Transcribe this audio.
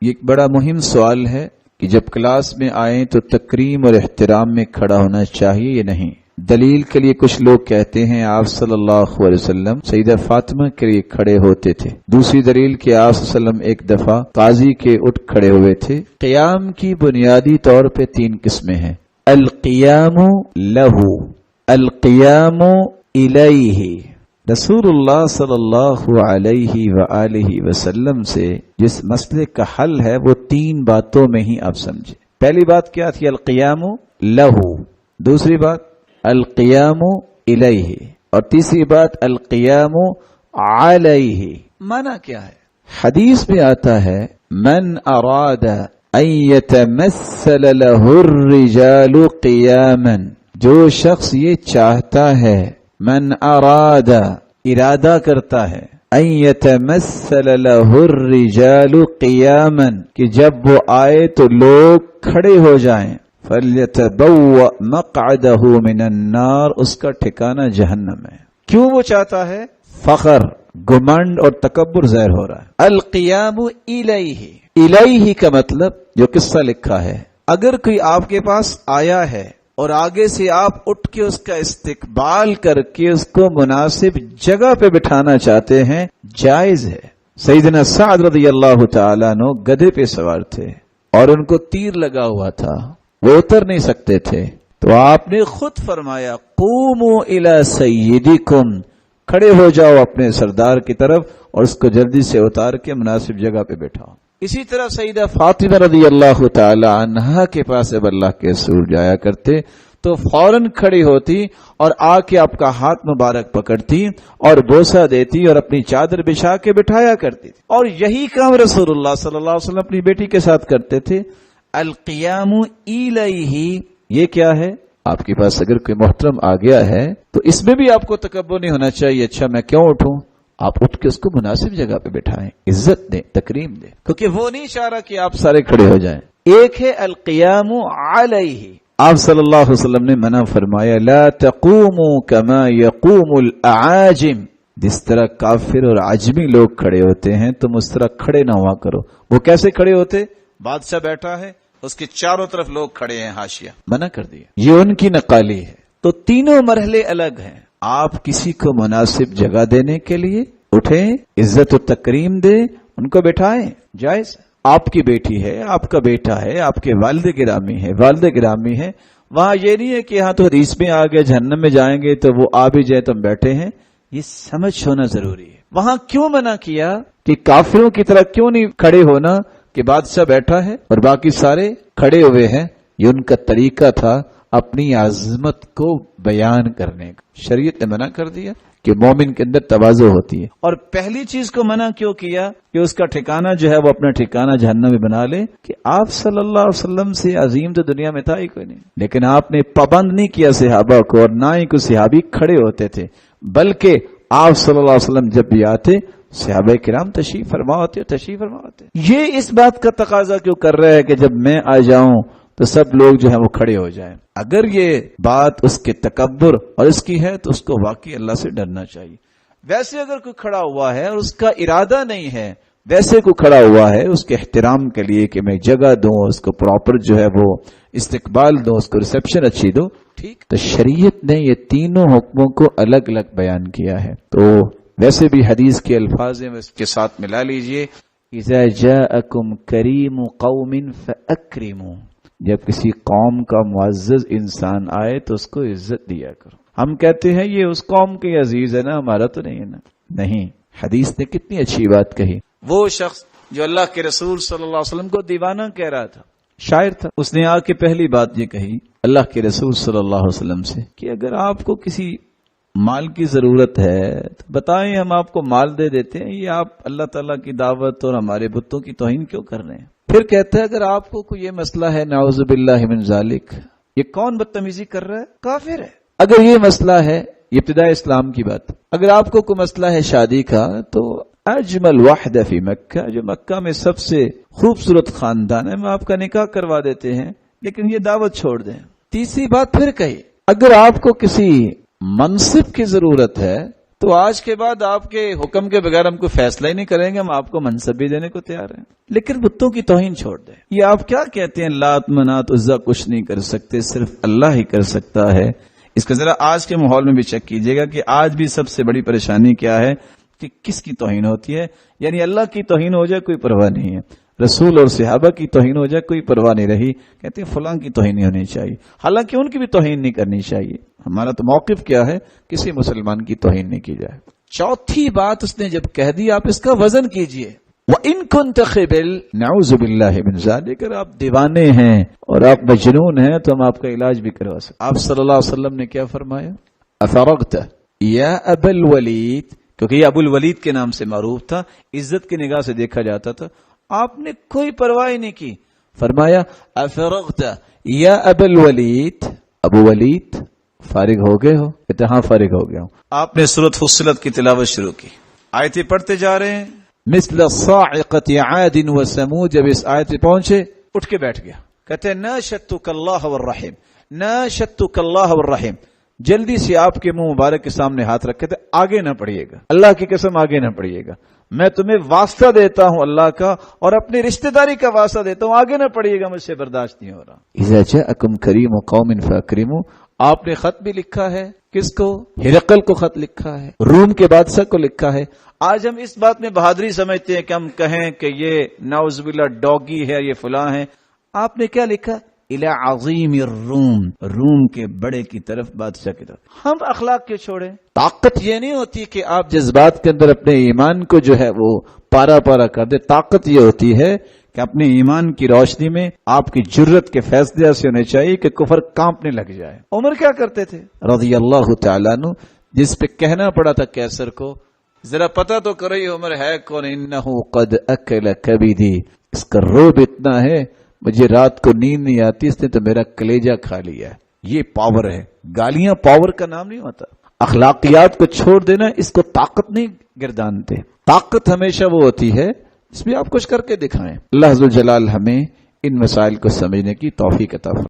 یہ ایک بڑا مہم سوال ہے کہ جب کلاس میں آئیں تو تکریم اور احترام میں کھڑا ہونا چاہیے یا نہیں۔ دلیل کے لیے کچھ لوگ کہتے ہیں آپ صلی اللہ علیہ وسلم سیدہ فاطمہ کے لیے کھڑے ہوتے تھے۔ دوسری دلیل کہ آپ صلی اللہ علیہ وسلم ایک دفعہ قاضی کے اٹھ کھڑے ہوئے تھے۔ قیام کی بنیادی طور پہ 3 قسمیں ہیں، القیام لہو، القیام الیہ۔ رسول اللہ صلی اللہ علیہ وآلہ وسلم سے جس مسئلے کا حل ہے وہ 3 باتوں میں ہی آپ سمجھے۔ پہلی بات کیا تھی؟ القیام لہو، دوسری بات القیام الیہ، اور تیسری بات القیام علیہ۔ معنی کیا ہے؟ حدیث میں آتا ہے من اراد ان یتمثل لہ الرجال قیاما، جو شخص یہ چاہتا ہے، من اراد ارادہ کرتا ہے، ان یتمثل لہ الرجال قیاما کہ جب وہ آئے تو لوگ کھڑے ہو جائیں، فَلْيَتَبَوَّأْ مَقْعَدَهُ مِنَ النَّارِ، اس کا ٹھکانہ جہنم ہے۔ کیوں وہ چاہتا ہے؟ فخر، گمنڈ اور تکبر ظاہر ہو رہا ہے۔ القیام الیہ، الیہ کا مطلب جو قصہ لکھا ہے، اگر کوئی آپ کے پاس آیا ہے اور آگے سے آپ اٹھ کے اس کا استقبال کر کے اس کو مناسب جگہ پہ بٹھانا چاہتے ہیں، جائز ہے۔ سیدنا سعد رضی اللہ تعالیٰ عنہ گدھے پہ سوار تھے اور ان کو تیر لگا ہوا تھا، وہ اتر نہیں سکتے تھے، تو آپ نے خود فرمایا قوموا الی سیدکم، کھڑے ہو جاؤ اپنے سردار کی طرف اور اس کو جلدی سے اتار کے مناسب جگہ پہ بیٹھاؤ۔ اسی طرح سیدہ فاطمہ رضی اللہ تعالی عنہا کے پاس جب اللہ کے رسول جایا کرتے تو فوراً کھڑی ہوتی اور آ کے آپ کا ہاتھ مبارک پکڑتی اور بوسہ دیتی اور اپنی چادر بچھا کے بٹھایا کرتی تھی، اور یہی کام رسول اللہ صلی اللہ علیہ وسلم اپنی بیٹی کے ساتھ کرتے تھے۔ القیام الیہ یہ کیا ہے؟ آپ کے پاس اگر کوئی محترم آ گیا ہے تو اس میں بھی آپ کو تکبر نہیں ہونا چاہیے، اچھا میں کیوں اٹھوں؟ آپ اٹھ کے اس کو مناسب جگہ پہ بٹھائیں، عزت دیں، تکریم دیں، کیونکہ وہ نہیں چاہ رہا کہ آپ سارے کھڑے ہو جائیں۔ ایک ہے القیام علیہ، آپ صلی اللہ علیہ وسلم نے منع فرمایا لا تقوموا کما یقوم الاعاجم، جس طرح کافر اور عجمی لوگ کھڑے ہوتے ہیں تم اس طرح کھڑے نہ ہوا کرو۔ وہ کیسے کھڑے ہوتے؟ بادشاہ بیٹھا ہے، اس کے چاروں طرف لوگ کھڑے ہیں، حاشیہ، منع کر دیا، یہ ان کی نقالی ہے۔ تو تینوں مرحلے الگ ہیں۔ آپ کسی کو مناسب جگہ دینے کے لیے اٹھیں، عزت و تکریم دیں، ان کو بٹھائیں، جائز۔ آپ کی بیٹی ہے، آپ کا بیٹا ہے، آپ کے والد گرامی ہے، والد گرامی ہے، وہاں یہ نہیں ہے کہ ہاں تو حدیث میں آ گئے جہنم میں جائیں گے تو وہ آ بھی جائے تم بیٹھے ہیں، یہ سمجھ ہونا ضروری ہے۔ وہاں کیوں منع کیا کہ کافروں کی طرح کیوں نہیں کھڑے ہونا کہ بادشاہ بیٹھا ہے اور باقی سارے کھڑے ہوئے ہیں؟ یہ ان کا طریقہ تھا اپنی عظمت کو بیان کرنے کا۔ شریعت نے منع کر دیا کہ مومن کے اندر تواضع ہوتی ہے۔ اور پہلی چیز کو منع کیوں کیا کہ اس کا ٹھکانہ جو ہے وہ اپنا ٹھکانہ جہنم میں بنا لے، کہ آپ صلی اللہ علیہ وسلم سے عظیم تو دنیا میں تھا ہی کوئی نہیں، لیکن آپ نے پابند نہیں کیا صحابہ کو، اور نہ ہی کوئی صحابی کھڑے ہوتے تھے، بلکہ آپ صلی اللہ علیہ وسلم جب بھی آتے صحابہ کرام تشریف فرما ہوتے، تشریف فرما ہوتے۔ یہ اس بات کا تقاضا کیوں کر رہا ہے کہ جب میں آ جاؤں تو سب لوگ جو ہیں وہ کھڑے ہو جائیں؟ اگر یہ بات اس کے تکبر اور اس کی ہے تو اس کو واقعی اللہ سے ڈرنا چاہیے۔ ویسے اگر کوئی کھڑا ہوا ہے اور اس کا ارادہ نہیں ہے، ویسے کوئی کھڑا ہوا ہے اس کے احترام کے لیے کہ میں جگہ دوں، اس کو پراپر جو ہے وہ استقبال دوں، اس کو ریسپشن اچھی دوں، ٹھیک، تو شریعت نے یہ تینوں حکموں کو الگ الگ بیان کیا ہے۔ تو ویسے بھی حدیث کے الفاظ ہیں، اس کے ساتھ ملا لیجئے، اذا جاءکم کریم قوم فاکرموا، جب کسی قوم کا معزز انسان آئے تو اس کو عزت دیا کرو۔ ہم کہتے ہیں یہ اس قوم کے عزیز ہے نا، ہمارا تو نہیں ہے نا، نہیں، حدیث نے کتنی اچھی بات کہی۔ وہ شخص جو اللہ کے رسول صلی اللہ علیہ وسلم کو دیوانہ کہہ رہا تھا، شاعر تھا، اس نے آ کے پہلی بات یہ کہی اللہ کے رسول صلی اللہ علیہ وسلم سے کہ اگر آپ کو کسی مال کی ضرورت ہے تو بتائیں، ہم آپ کو مال دے دیتے ہیں، یہ آپ اللہ تعالیٰ کی دعوت اور ہمارے بتوں کی توہین کیوں کر رہے ہیں؟ پھر کہتا ہے اگر آپ کو کوئی یہ مسئلہ ہے، نعوذ باللہ من ذالک، یہ کون بدتمیزی کر رہا ہے؟ کافر ہے۔ اگر یہ مسئلہ ہے، یہ ابتداء اسلام کی بات، اگر آپ کو کوئی مسئلہ ہے شادی کا تو اجمل واحدہ فی مکہ، جو مکہ میں سب سے خوبصورت خاندان ہے، ہم آپ کا نکاح کروا دیتے ہیں، لیکن یہ دعوت چھوڑ دیں۔ تیسری بات پھر کہی، اگر آپ کو کسی منصب کی ضرورت ہے تو آج کے بعد آپ کے حکم کے بغیر ہم کوئی فیصلہ ہی نہیں کریں گے، ہم آپ کو منصب بھی دینے کو تیار ہیں۔ لیکن بتوں کی توہین چھوڑ دیں۔ یہ آپ کیا کہتے ہیں لات منات عزا کچھ نہیں کر سکتے، صرف اللہ ہی کر سکتا ہے۔ اس کا ذرا آج کے ماحول میں بھی چیک کیجئے گا کہ آج بھی سب سے بڑی پریشانی کیا ہے کہ کس کی توہین ہوتی ہے، یعنی اللہ کی توہین ہو جائے کوئی پرواہ نہیں ہے، رسول اور صحابہ کی توہین ہو جائے کوئی پرواہ نہیں رہی، کہتے ہیں فلاں کی توہین نہیں ہونی چاہیے، حالانکہ ان کی بھی توہین نہیں کرنی چاہیے۔ ہمارا تو موقف کیا ہے، کسی مسلمان کی توہین نہیں کی جائے۔ چوتھی بات اس نے جب کہہ دی، آپ اس کا وزن کیجئے، وَإِن كُنْتَ خِبِلْ نَعُوذُ بِاللَّهِ مِنْ ذَلِكَ، اگر آپ دیوانے ہیں اور آپ مجنون ہیں تو ہم آپ کا علاج بھی کروا سکتے۔ آپ صلی اللہ علیہ وسلم نے کیا فرمایا؟ افرغت یا ابا الولید، کیونکہ یہ ابو الولید کے نام سے معروف تھا، عزت کی نگاہ سے دیکھا جاتا تھا، آپ نے کوئی پرواہ نہیں کی، فرمایا افرغت یا ابا الولید، ابو ولید فارغ ہو گئے ہو؟ کہتے ہاں فارغ ہو گیا ہوں۔ آپ نے سورۃ فصلت کی تلاوت شروع کی، آیتیں پڑھتے جا رہے ہیں، مثل الصاعقۃ عاد وثمود، جب اس آیت پہ پہنچے اٹھ کے بیٹھ گیا، کہتے ہیں ناشدتک اللہ والرحیم، ناشدتک اللہ والرحیم، جلدی سے آپ کے منہ مبارک کے سامنے ہاتھ رکھے تھے، آگے نہ پڑھیے گا، اللہ کی قسم آگے نہ پڑھیے گا، میں تمہیں واسطہ دیتا ہوں اللہ کا اور اپنی رشتہ داری کا واسطہ دیتا ہوں، آگے نہ پڑھیے گا، مجھ سے برداشت نہیں ہو رہا۔ اذا جاءکم کریم قوم فاکرموا، آپ نے خط بھی لکھا ہے، کس کو؟ ہرقل کو خط لکھا ہے، روم کے بادشاہ کو لکھا ہے۔ آج ہم اس بات میں بہادری سمجھتے ہیں کہ ہم کہیں کہ یہ نعوذ باللہ ڈوگی ہے، یہ فلاں ہے۔ آپ نے کیا لکھا؟ الى عظیم الروم، روم کے بڑے کی طرف، بادشاہ کی طرف۔ ہم اخلاق کے چھوڑیں۔ طاقت یہ نہیں ہوتی کہ آپ جذبات کے اندر اپنے ایمان کو جو ہے وہ پارا پارا کر دے، طاقت یہ ہوتی ہے کہ اپنے ایمان کی روشنی میں آپ کی جرت کے فیصلے ایسے ہونے چاہیے کہ کفر کانپنے لگ جائے۔ عمر کیا کرتے تھے رضی اللہ تعالیٰ عنہ، جس پہ کہنا پڑا تھا کیسر کو ذرا پتہ تو کرو یہ عمر ہے کون، انہو قد اکل کبدی، اس کا روب اتنا ہے مجھے رات کو نیند نہیں آتی، اس نے تو میرا کلیجہ کھا لیا ہے۔ یہ پاور ہے، گالیاں پاور کا نام نہیں ہوتا۔ اخلاقیات کو چھوڑ دینا، اس کو طاقت نہیں گردانتے۔ طاقت ہمیشہ وہ ہوتی ہے اس میں آپ کچھ کر کے دکھائیں۔ اللہ عز و جلال ہمیں ان مسائل کو سمجھنے کی توفیق عطا فرمائے۔